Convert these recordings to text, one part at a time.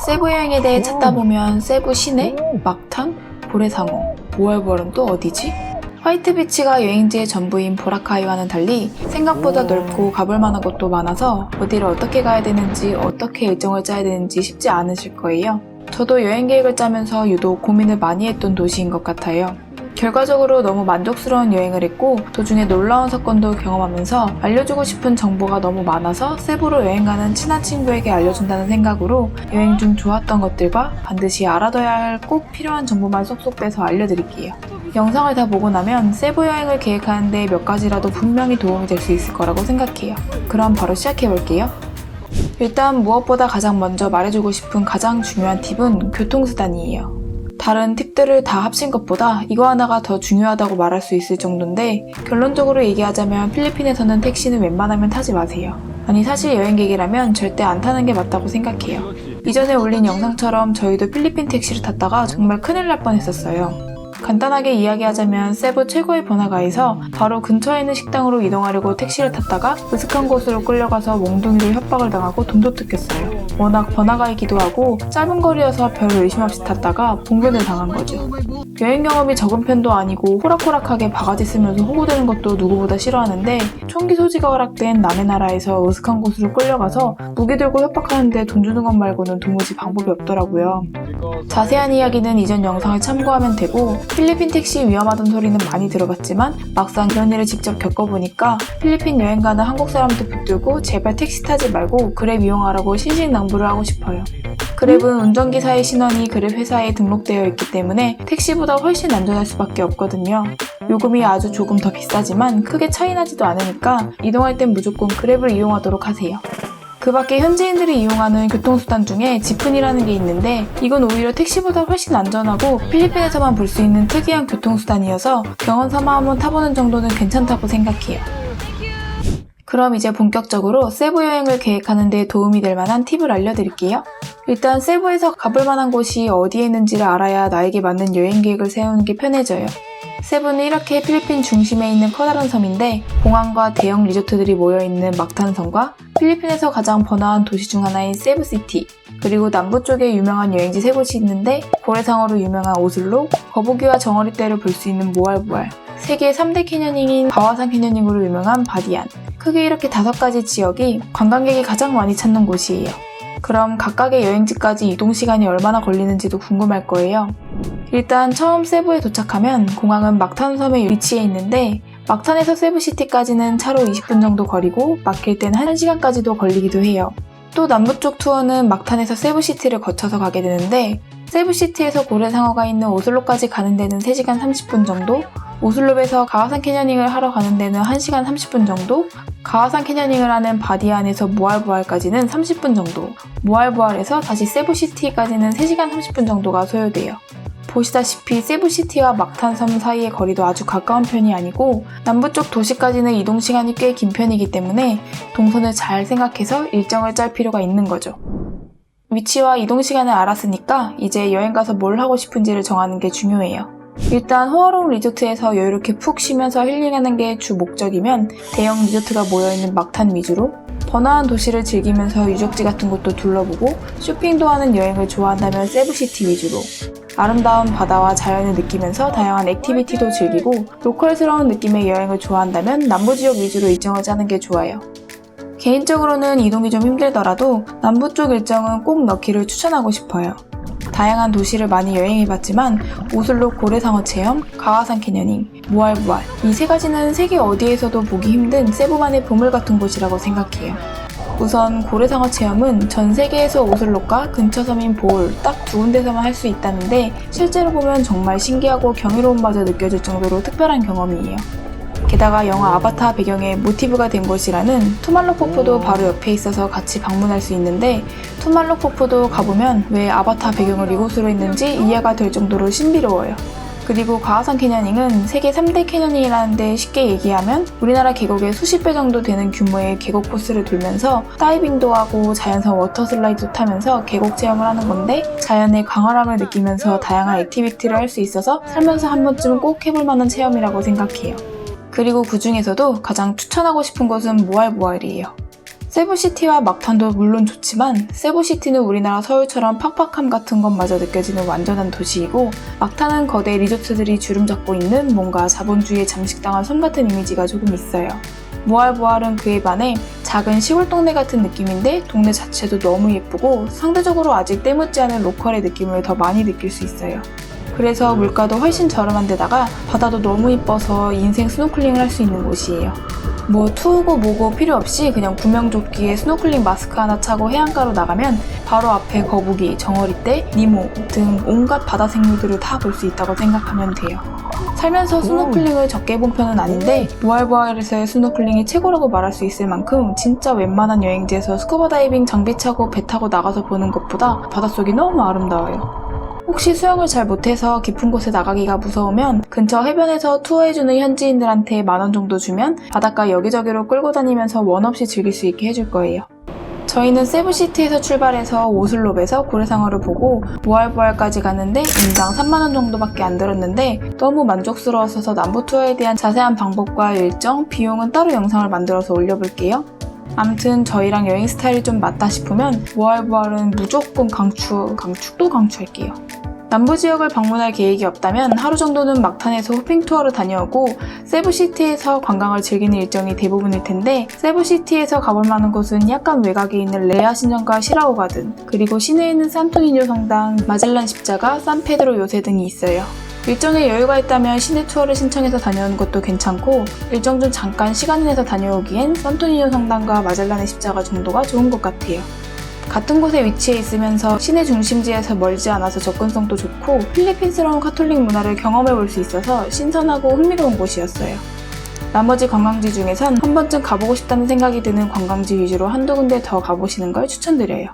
세부 여행에 대해 찾다 보면 세부 시내, 막탄, 고래상어, 모월벌은 또 어디지? 화이트비치가 여행지의 전부인 보라카이와는 달리 생각보다 넓고 가볼 만한 곳도 많아서 어디를 어떻게 가야 되는지 어떻게 일정을 짜야 되는지 쉽지 않으실 거예요. 저도 여행 계획을 짜면서 유독 고민을 많이 했던 도시인 것 같아요. 결과적으로 너무 만족스러운 여행을 했고 도중에 놀라운 사건도 경험하면서 알려주고 싶은 정보가 너무 많아서 세부로 여행 가는 친한 친구에게 알려준다는 생각으로 여행 중 좋았던 것들과 반드시 알아둬야 할 꼭 필요한 정보만 쏙쏙 빼서 알려드릴게요. 영상을 다 보고 나면 세부 여행을 계획하는데 몇 가지라도 분명히 도움이 될 수 있을 거라고 생각해요. 그럼 바로 시작해볼게요. 일단 무엇보다 가장 먼저 말해주고 싶은 가장 중요한 팁은 교통수단이에요. 다른 팁들을 다 합친 것보다 이거 하나가 더 중요하다고 말할 수 있을 정도인데 결론적으로 얘기하자면 필리핀에서는 택시는 웬만하면 타지 마세요. 아니 사실 여행객이라면 절대 안 타는 게 맞다고 생각해요. 이전에 올린 영상처럼 저희도 필리핀 택시를 탔다가 정말 큰일 날 뻔했었어요. 간단하게 이야기하자면 세부 최고의 번화가에서 바로 근처에 있는 식당으로 이동하려고 택시를 탔다가 으슥한 곳으로 끌려가서 몽둥이로 협박을 당하고 돈도 뜯겼어요. 워낙 번화가이기도 하고 짧은 거리여서 별 의심 없이 탔다가 봉변을 당한 거죠. 여행 경험이 적은 편도 아니고 호락호락하게 바가지 쓰면서 호구되는 것도 누구보다 싫어하는데 총기 소지가 허락된 남의 나라에서 으슥한 곳으로 끌려가서 무기 들고 협박하는데 돈 주는 것 말고는 도무지 방법이 없더라고요. 자세한 이야기는 이전 영상을 참고하면 되고 필리핀 택시 위험하다는 소리는 많이 들어봤지만 막상 그런 일을 직접 겪어보니까 필리핀 여행 가는 한국 사람들 붙들고 제발 택시 타지 말고 그랩 이용하라고 신신당부를 하고 싶어요. 그랩은 운전기사의 신원이 그랩 회사에 등록되어 있기 때문에 택시보다 훨씬 안전할 수밖에 없거든요. 요금이 아주 조금 더 비싸지만 크게 차이 나지도 않으니까 이동할 땐 무조건 그랩을 이용하도록 하세요. 그 밖에 현지인들이 이용하는 교통수단 중에 지프니라는 게 있는데 이건 오히려 택시보다 훨씬 안전하고 필리핀에서만 볼 수 있는 특이한 교통수단이어서 경험 삼아 한번 타보는 정도는 괜찮다고 생각해요. 그럼 이제 본격적으로 세부 여행을 계획하는 데 도움이 될 만한 팁을 알려드릴게요. 일단 세부에서 가볼 만한 곳이 어디에 있는지를 알아야 나에게 맞는 여행 계획을 세우는 게 편해져요. 세부는 이렇게 필리핀 중심에 있는 커다란 섬인데 공항과 대형 리조트들이 모여있는 막탄섬과 필리핀에서 가장 번화한 도시 중 하나인 세부시티, 그리고 남부 쪽에 유명한 여행지 세 곳이 있는데 고래상어로 유명한 오슬로, 거북이와 정어리떼를 볼 수 있는 모알보알, 세계 3대 캐녀닝인 가와산 캐녀닝으로 유명한 바디안, 크게 이렇게 5가지 지역이 관광객이 가장 많이 찾는 곳이에요. 그럼 각각의 여행지까지 이동시간이 얼마나 걸리는지도 궁금할 거예요. 일단 처음 세부에 도착하면 공항은 막탄섬에 위치해 있는데 막탄에서 세부시티까지는 차로 20분 정도 거리고 막힐 땐 1시간까지도 걸리기도 해요. 또 남부쪽 투어는 막탄에서 세부시티를 거쳐서 가게 되는데 세부시티에서 고래상어가 있는 오슬로까지 가는 데는 3시간 30분 정도, 오슬롭에서 가와산 캐녀닝을 하러 가는 데는 1시간 30분 정도, 가와산 캐녀닝을 하는 바디안에서 모알보알까지는 30분 정도, 모알보알에서 다시 세부시티까지는 3시간 30분 정도가 소요돼요. 보시다시피 세부시티와 막탄섬 사이의 거리도 아주 가까운 편이 아니고 남부쪽 도시까지는 이동시간이 꽤 긴 편이기 때문에 동선을 잘 생각해서 일정을 짤 필요가 있는 거죠. 위치와 이동시간을 알았으니까 이제 여행 가서 뭘 하고 싶은지를 정하는 게 중요해요. 일단 호화로운 리조트에서 여유롭게 푹 쉬면서 힐링하는 게 주 목적이면 대형 리조트가 모여있는 막탄 위주로, 번화한 도시를 즐기면서 유적지 같은 곳도 둘러보고 쇼핑도 하는 여행을 좋아한다면 세부시티 위주로, 아름다운 바다와 자연을 느끼면서 다양한 액티비티도 즐기고 로컬스러운 느낌의 여행을 좋아한다면 남부지역 위주로 일정을 짜는 게 좋아요. 개인적으로는 이동이 좀 힘들더라도 남부 쪽 일정은 꼭 넣기를 추천하고 싶어요. 다양한 도시를 많이 여행해봤지만 오슬로 고래상어 체험, 가와산 캐녀닝, 모알보알 이 3가지는 세계 어디에서도 보기 힘든 세부만의 보물 같은 곳이라고 생각해요. 우선 고래상어 체험은 전 세계에서 오슬로과 근처 섬인 보올 딱 2군데서만 할 수 있다는데 실제로 보면 정말 신기하고 경이로움마저 느껴질 정도로 특별한 경험이에요. 게다가 영화 아바타 배경의 모티브가 된 곳이라는 투말로 폭포도 바로 옆에 있어서 같이 방문할 수 있는데 투말로 폭포도 가보면 왜 아바타 배경을 이곳으로 했는지 이해가 될 정도로 신비로워요. 그리고 가와산 캐녀닝은 세계 3대 캐녀닝이라는데 쉽게 얘기하면 우리나라 계곡의 수십 배 정도 되는 규모의 계곡 코스를 돌면서 다이빙도 하고 자연산 워터슬라이드도 타면서 계곡 체험을 하는 건데 자연의 광활함을 느끼면서 다양한 액티비티를 할 수 있어서 살면서 한 번쯤은 꼭 해볼 만한 체험이라고 생각해요. 그리고 그 중에서도 가장 추천하고 싶은 곳은 모알보알이에요. 세부시티와 막탄도 물론 좋지만 세부시티는 우리나라 서울처럼 팍팍함 같은 것마저 느껴지는 완전한 도시이고, 막탄은 거대 리조트들이 주름 잡고 있는 뭔가 자본주의에 잠식당한 섬 같은 이미지가 조금 있어요. 모알보알은 그에 반해 작은 시골 동네 같은 느낌인데 동네 자체도 너무 예쁘고 상대적으로 아직 때묻지 않은 로컬의 느낌을 더 많이 느낄 수 있어요. 그래서 물가도 훨씬 저렴한 데다가 바다도 너무 이뻐서 인생 스노클링을 할 수 있는 곳이에요. 뭐 투우고 뭐고 필요 없이 그냥 구명조끼에 스노클링 마스크 하나 차고 해안가로 나가면 바로 앞에 거북이, 정어리떼, 니모 등 온갖 바다 생물들을 다 볼 수 있다고 생각하면 돼요. 살면서 스노클링을 적게 본 편은 아닌데 모알보알에서의 스노클링이 최고라고 말할 수 있을 만큼 진짜 웬만한 여행지에서 스쿠버 다이빙 장비 차고 배 타고 나가서 보는 것보다 바닷속이 너무 아름다워요. 혹시 수영을 잘 못해서 깊은 곳에 나가기가 무서우면 근처 해변에서 투어해주는 현지인들한테 10,000원 정도 주면 바닷가 여기저기로 끌고 다니면서 원 없이 즐길 수 있게 해줄 거예요. 저희는 세부시티에서 출발해서 오슬롭에서 고래상어를 보고 모알보알까지 갔는데 인당 30,000원 정도밖에 안 들었는데 너무 만족스러웠어서 남부 투어에 대한 자세한 방법과 일정, 비용은 따로 영상을 만들어서 올려볼게요. 암튼 저희랑 여행 스타일이 좀 맞다 싶으면 모알보알은 무조건 강추도 강추할게요. 남부 지역을 방문할 계획이 없다면 하루 정도는 막탄에서 호핑 투어를 다녀오고 세부시티에서 관광을 즐기는 일정이 대부분일 텐데, 세부시티에서 가볼 만한 곳은 약간 외곽에 있는 레아 신전과 시라오 가든, 그리고 시내에 있는 산토니뇨 성당, 마젤란 십자가, 산페드로 요새 등이 있어요. 일정에 여유가 있다면 시내 투어를 신청해서 다녀오는 것도 괜찮고, 일정 중 잠깐 시간을 내서 다녀오기엔 산토니뇨 성당과 마젤란의 십자가 정도가 좋은 것 같아요. 같은 곳에 위치해 있으면서 시내 중심지에서 멀지 않아서 접근성도 좋고 필리핀스러운 카톨릭 문화를 경험해 볼 수 있어서 신선하고 흥미로운 곳이었어요. 나머지 관광지 중에선 한 번쯤 가보고 싶다는 생각이 드는 관광지 위주로 한두 군데 더 가보시는 걸 추천드려요.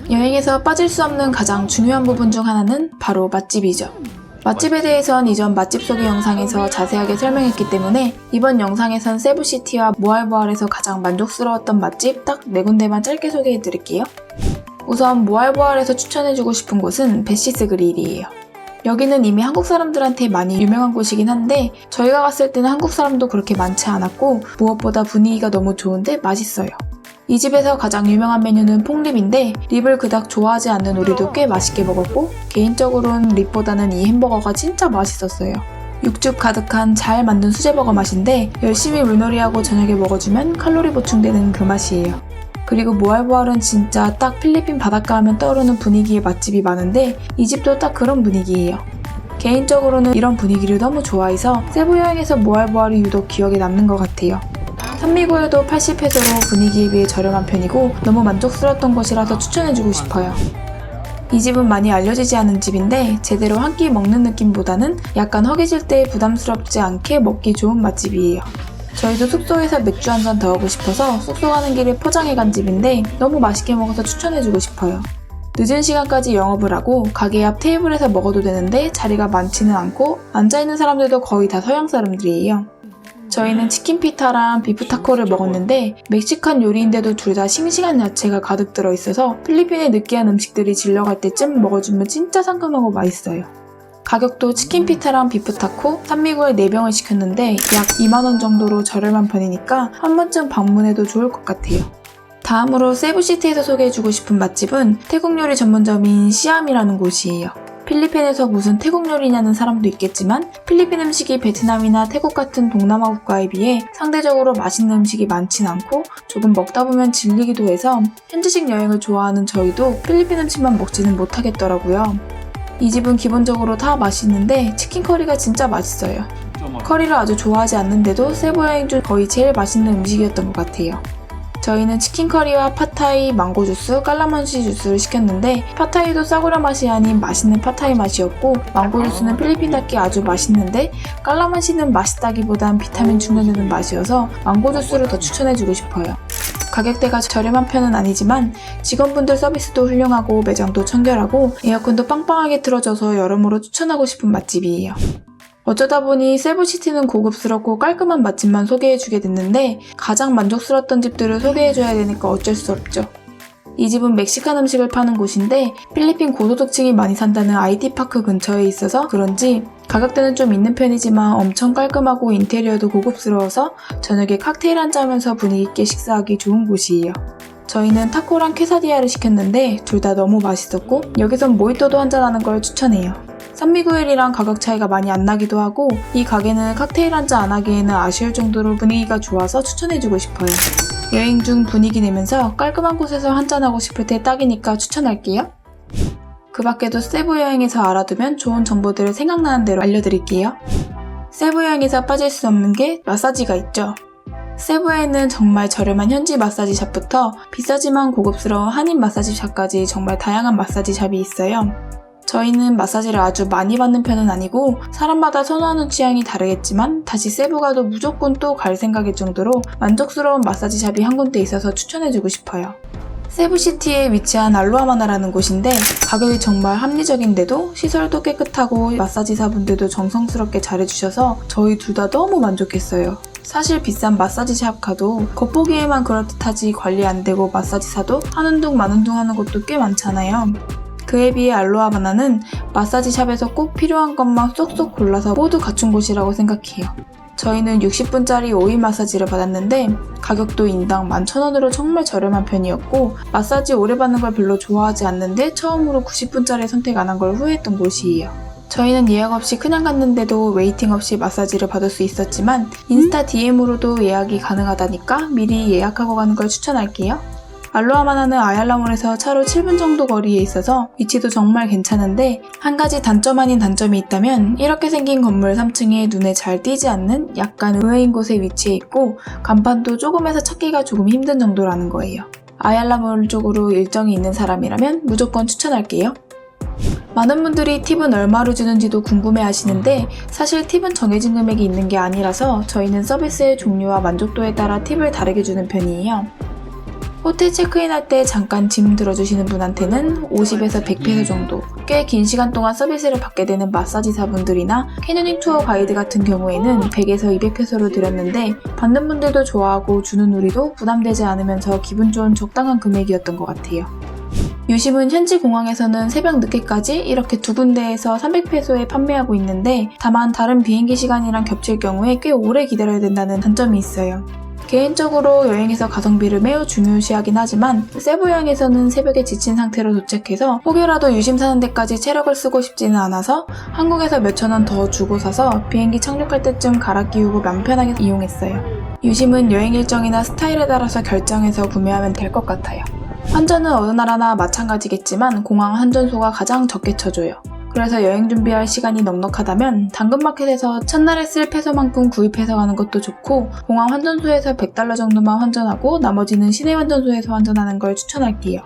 여행에서 빠질 수 없는 가장 중요한 부분 중 하나는 바로 맛집이죠. 맛집에 대해선 이전 맛집 소개 영상에서 자세하게 설명했기 때문에 이번 영상에선 세부시티와 모알보알에서 가장 만족스러웠던 맛집 딱 4군데만 짧게 소개해드릴게요. 우선 모알보알에서 추천해주고 싶은 곳은 베시스 그릴이에요. 여기는 이미 한국 사람들한테 많이 유명한 곳이긴 한데 저희가 갔을 때는 한국 사람도 그렇게 많지 않았고 무엇보다 분위기가 너무 좋은데 맛있어요. 이 집에서 가장 유명한 메뉴는 퐁립인데 립을 그닥 좋아하지 않는 우리도 꽤 맛있게 먹었고 개인적으로는 립보다는 이 햄버거가 진짜 맛있었어요. 육즙 가득한 잘 만든 수제버거 맛인데 열심히 물놀이하고 저녁에 먹어주면 칼로리 보충되는 그 맛이에요. 그리고 모알보알은 진짜 딱 필리핀 바닷가 하면 떠오르는 분위기의 맛집이 많은데 이 집도 딱 그런 분위기예요. 개인적으로는 이런 분위기를 너무 좋아해서 세부 여행에서 모알보알이 유독 기억에 남는 것 같아요. 산미구에도 80페소로 분위기에 비해 저렴한 편이고 너무 만족스러웠던 곳이라서 추천해주고 싶어요. 이 집은 많이 알려지지 않은 집인데 제대로 한 끼 먹는 느낌보다는 약간 허기질 때 부담스럽지 않게 먹기 좋은 맛집이에요. 저희도 숙소에서 맥주 한잔 더 하고 싶어서 숙소 가는 길에 포장해 간 집인데 너무 맛있게 먹어서 추천해주고 싶어요. 늦은 시간까지 영업을 하고 가게 앞 테이블에서 먹어도 되는데 자리가 많지는 않고 앉아있는 사람들도 거의 다 서양 사람들이에요. 저희는 치킨 피타랑 비프 타코를 먹었는데 멕시칸 요리인데도 둘 다 싱싱한 야채가 가득 들어있어서 필리핀의 느끼한 음식들이 질려갈 때쯤 먹어주면 진짜 상큼하고 맛있어요. 가격도 치킨 피타랑 비프 타코, 산미구에 4병을 시켰는데 약 20,000원 정도로 저렴한 편이니까 한 번쯤 방문해도 좋을 것 같아요. 다음으로 세부시티에서 소개해주고 싶은 맛집은 태국 요리 전문점인 시암이라는 곳이에요. 필리핀에서 무슨 태국 요리냐는 사람도 있겠지만 필리핀 음식이 베트남이나 태국 같은 동남아 국가에 비해 상대적으로 맛있는 음식이 많진 않고 조금 먹다 보면 질리기도 해서 현지식 여행을 좋아하는 저희도 필리핀 음식만 먹지는 못하겠더라고요. 이 집은 기본적으로 다 맛있는데 치킨 커리가 진짜 맛있어요. 커리를 아주 좋아하지 않는데도 세부 여행 중 거의 제일 맛있는 음식이었던 것 같아요. 저희는 치킨 커리와 팟타이, 망고 주스, 깔라만시 주스를 시켰는데 팟타이도 싸구려 맛이 아닌 맛있는 팟타이 맛이었고 망고 주스는 필리핀답게 아주 맛있는데 깔라만시는 맛있다기보단 비타민 충전되는 맛이어서 망고 주스를 더 추천해주고 싶어요. 가격대가 저렴한 편은 아니지만 직원분들 서비스도 훌륭하고 매장도 청결하고 에어컨도 빵빵하게 틀어져서 여러모로 추천하고 싶은 맛집이에요. 어쩌다 보니 세부시티는 고급스럽고 깔끔한 맛집만 소개해주게 됐는데 가장 만족스러웠던 집들을 소개해줘야 되니까 어쩔 수 없죠. 이 집은 멕시칸 음식을 파는 곳인데 필리핀 고소득층이 많이 산다는 IT파크 근처에 있어서 그런지 가격대는 좀 있는 편이지만 엄청 깔끔하고 인테리어도 고급스러워서 저녁에 칵테일 한잔 하면서 분위기 있게 식사하기 좋은 곳이에요. 저희는 타코랑 퀘사디아를 시켰는데 둘 다 너무 맛있었고 여기선 모히또도 한잔하는 걸 추천해요. 산미구엘이랑 가격 차이가 많이 안 나기도 하고 이 가게는 칵테일 한잔 안 하기에는 아쉬울 정도로 분위기가 좋아서 추천해주고 싶어요. 여행 중 분위기 내면서 깔끔한 곳에서 한잔하고 싶을 때 딱이니까 추천할게요. 그 밖에도 세부 여행에서 알아두면 좋은 정보들을 생각나는 대로 알려드릴게요. 세부 여행에서 빠질 수 없는 게 마사지가 있죠. 세부에는 정말 저렴한 현지 마사지 샵부터 비싸지만 고급스러운 한인 마사지 샵까지 정말 다양한 마사지 샵이 있어요. 저희는 마사지를 아주 많이 받는 편은 아니고 사람마다 선호하는 취향이 다르겠지만 다시 세부 가도 무조건 또 갈 생각일 정도로 만족스러운 마사지 샵이 한 군데 있어서 추천해주고 싶어요. 세부시티에 위치한 알로아마나라는 곳인데 가격이 정말 합리적인데도 시설도 깨끗하고 마사지사분들도 정성스럽게 잘해주셔서 저희 둘 다 너무 만족했어요. 사실 비싼 마사지샵 가도 겉보기에만 그럴듯하지 관리 안 되고 마사지사도 하는 둥 마는 둥 하는 곳도 꽤 많잖아요. 그에 비해 알로아바나는 마사지샵에서 꼭 필요한 것만 쏙쏙 골라서 모두 갖춘 곳이라고 생각해요. 저희는 60분짜리 5인 마사지를 받았는데 가격도 인당 11,000원으로 정말 저렴한 편이었고 마사지 오래 받는 걸 별로 좋아하지 않는데 처음으로 90분짜리 선택 안 한 걸 후회했던 곳이에요. 저희는 예약 없이 그냥 갔는데도 웨이팅 없이 마사지를 받을 수 있었지만 인스타 DM으로도 예약이 가능하다니까 미리 예약하고 가는 걸 추천할게요. 알로아마나는 아얄라몰에서 차로 7분 정도 거리에 있어서 위치도 정말 괜찮은데 한 가지 단점 아닌 단점이 있다면 이렇게 생긴 건물 3층에 눈에 잘 띄지 않는 약간 의외인 곳에 위치해 있고 간판도 조금해서 찾기가 조금 힘든 정도라는 거예요. 아얄라몰 쪽으로 일정이 있는 사람이라면 무조건 추천할게요. 많은 분들이 팁은 얼마로 주는지도 궁금해 하시는데 사실 팁은 정해진 금액이 있는 게 아니라서 저희는 서비스의 종류와 만족도에 따라 팁을 다르게 주는 편이에요. 호텔 체크인할 때 잠깐 짐 들어주시는 분한테는 50에서 100페소 정도, 꽤 긴 시간 동안 서비스를 받게 되는 마사지사분들이나 캐녀닝 투어 가이드 같은 경우에는 100에서 200페소로 드렸는데 받는 분들도 좋아하고 주는 우리도 부담되지 않으면서 기분 좋은 적당한 금액이었던 것 같아요. 유심은 현지 공항에서는 새벽 늦게까지 이렇게 두 군데에서 300페소에 판매하고 있는데 다만 다른 비행기 시간이랑 겹칠 경우에 꽤 오래 기다려야 된다는 단점이 있어요. 개인적으로 여행에서 가성비를 매우 중요시하긴 하지만 세부 여행에서는 새벽에 지친 상태로 도착해서 혹여라도 유심 사는 데까지 체력을 쓰고 싶지는 않아서 한국에서 몇천 원 더 주고 사서 비행기 착륙할 때쯤 갈아 끼우고 맘 편하게 이용했어요. 유심은 여행 일정이나 스타일에 따라서 결정해서 구매하면 될 것 같아요. 환전은 어느 나라나 마찬가지겠지만 공항 환전소가 가장 적게 쳐줘요. 그래서 여행 준비할 시간이 넉넉하다면 당근마켓에서 첫날에 쓸 페소만큼 구입해서 가는 것도 좋고 공항 환전소에서 $100 정도만 환전하고 나머지는 시내 환전소에서 환전하는 걸 추천할게요.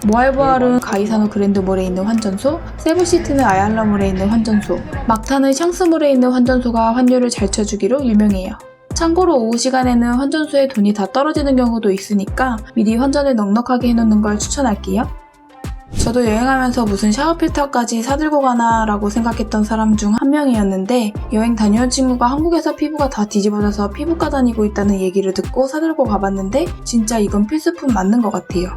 모알보알은 가이사노 그랜드몰에 있는 환전소, 세부시티는 아얄라몰에 있는 환전소, 막타는 샹스몰에 있는 환전소가 환율을 잘 쳐주기로 유명해요. 참고로 오후 시간에는 환전소에 돈이 다 떨어지는 경우도 있으니까 미리 환전을 넉넉하게 해놓는 걸 추천할게요. 저도 여행하면서 무슨 샤워 필터까지 사들고 가나 라고 생각했던 사람 중 한 명이었는데 여행 다녀온 친구가 한국에서 피부가 다 뒤집어져서 피부과 다니고 있다는 얘기를 듣고 사들고 가봤는데 진짜 이건 필수품 맞는 것 같아요.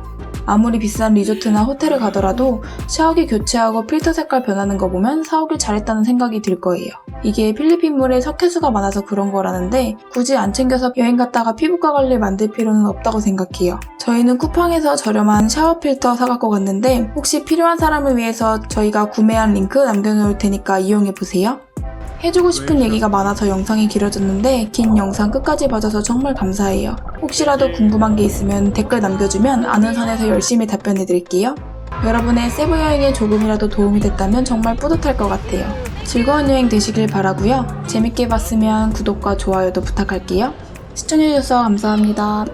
아무리 비싼 리조트나 호텔을 가더라도 샤워기 교체하고 필터 색깔 변하는 거 보면 사오길 잘했다는 생각이 들 거예요. 이게 필리핀 물에 석회수가 많아서 그런 거라는데 굳이 안 챙겨서 여행 갔다가 피부과 관리 만들 필요는 없다고 생각해요. 저희는 쿠팡에서 저렴한 샤워 필터 사갖고 갔는데 혹시 필요한 사람을 위해서 저희가 구매한 링크 남겨놓을 테니까 이용해보세요. 해주고 싶은 얘기가 많아서 영상이 길어졌는데 긴 영상 끝까지 봐줘서 정말 감사해요. 혹시라도 궁금한 게 있으면 댓글 남겨주면 아는 선에서 열심히 답변해드릴게요. 여러분의 세부 여행에 조금이라도 도움이 됐다면 정말 뿌듯할 것 같아요. 즐거운 여행 되시길 바라고요. 재밌게 봤으면 구독과 좋아요도 부탁할게요. 시청해주셔서 감사합니다.